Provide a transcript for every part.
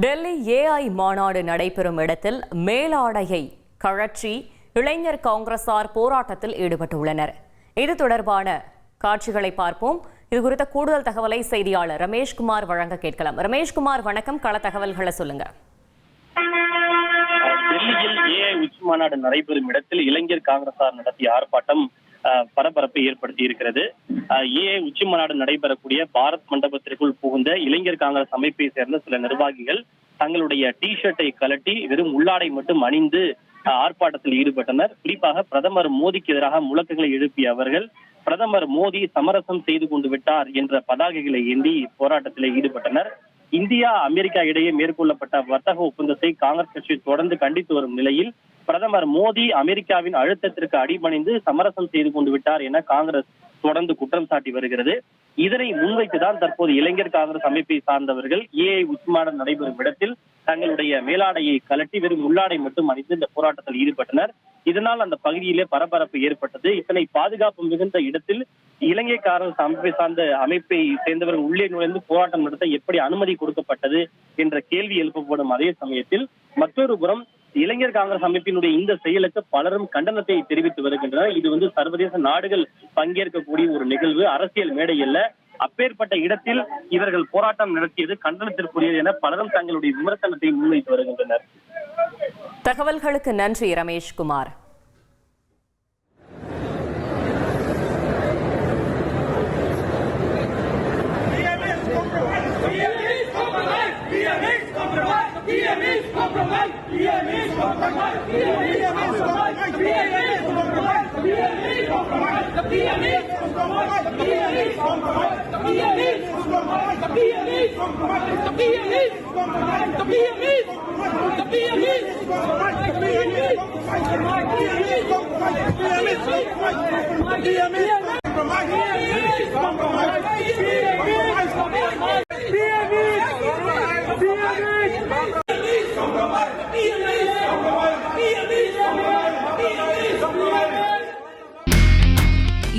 Delhi AI மாநாடு நடைபெறும் இடத்தில் மேலாடையை கழற்றி இளைஞர் காங்கிரசார் போராட்டத்தில் ஈடுபட்டுள்ளனர். இது தொடர்பான காட்சிகளை பார்ப்போம். இது குறித்த கூடுதல் தகவலை செய்தியாளர் ரமேஷ்குமார் வழங்க கேட்கலாம். ரமேஷ்குமார், வணக்கம். கள தகவல்களை சொல்லுங்க. டெல்லியில் ஏஐ உச்சி மாநாடு நடைபெறும் இடத்தில் இளைஞர் காங்கிரசார் நடத்திய ஆர்ப்பாட்டம் பரபரப்பை ஏற்படுத்தி இருக்கிறது. ஏஐ உச்சி மாநாடு நடைபெறக்கூடிய பாரத் மண்டபத்திற்குள் புகுந்த இளைஞர் காங்கிரஸ் அமைப்பை சேர்ந்த சில நிர்வாகிகள் தங்களுடைய டி ஷர்ட்டை கலட்டி வெறும் உள்ளாடை மட்டும் அணிந்து ஆர்ப்பாட்டத்தில் ஈடுபட்டனர். குறிப்பாக பிரதமர் மோடிக்கு எதிராக முழக்கங்களை எழுப்பிய அவர்கள் பிரதமர் மோடி சமரசம் செய்து கொண்டு விட்டார் என்ற பதாகைகளை ஏந்தி போராட்டத்தில் ஈடுபட்டனர். இந்தியா அமெரிக்கா இடையே மேற்கொள்ளப்பட்ட வர்த்தக ஒப்பந்தத்தை காங்கிரஸ் கட்சி தொடர்ந்து கண்டித்து வரும் நிலையில் பிரதமர் மோடி அமெரிக்காவின் அழுத்தத்திற்கு அடிபணிந்து சமரசம் செய்து கொண்டு விட்டார் என காங்கிரஸ் தொடர்ந்து குற்றம் சாட்டி வருகிறது. இதனை முன்வைத்துதான் தற்போது இளைஞர் காங்கிரஸ் அமைப்பை சார்ந்தவர்கள் ஏஐ உச்சி மாநாடு நடைபெறும் இடத்தில் தங்களுடைய மேலாடையை கலட்டி வெறும் உள்ளாடை மட்டும் அணிந்து இந்த போராட்டத்தில் ஈடுபட்டனர். இதனால் அந்த பகுதியிலே பரபரப்பு ஏற்பட்டது. இத்தனை பாதுகாப்பு மிகுந்த இடத்தில் இளைஞர் காங்கிரஸ் அமைப்பை சேர்ந்தவர்கள் உள்ளே நுழைந்து போராட்டம் நடத்த எப்படி அனுமதி கொடுக்கப்பட்டது என்ற கேள்வி எழுப்பப்படும் அதே சமயத்தில் மற்றொரு புறம் இளைஞர் காங்கிரஸ் அமைப்பினுடைய இந்த செயலுக்கு பலரும் கண்டனத்தை தெரிவித்து வருகின்றனர். இது சர்வதேச நாடுகள் பங்கேற்கக்கூடிய ஒரு நிகழ்வு, அரசியல் மேடை அல்ல. அப்பேற்பட்ட இடத்தில் இவர்கள் போராட்டம் நடத்தியது கண்டனத்திற்குரியது என பலரும் தங்களுடைய விமர்சனத்தை முன்வைத்து வருகின்றனர். தகவல்களுக்கு நன்றி ரமேஷ்குமார்.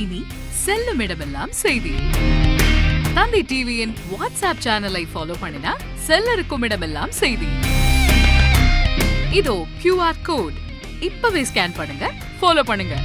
இனி செல்லும் இடமெல்லாம் செய்தி. தந்தை டிவியின் வாட்ஸ்அப் சேனலை ஃபாலோ பண்ணினா செல்லருக்கும் இடமெல்லாம் செய்தி. இதோ QR கோட் இப்பவே ஸ்கேன் பண்ணுங்க, ஃபாலோ பண்ணுங்க.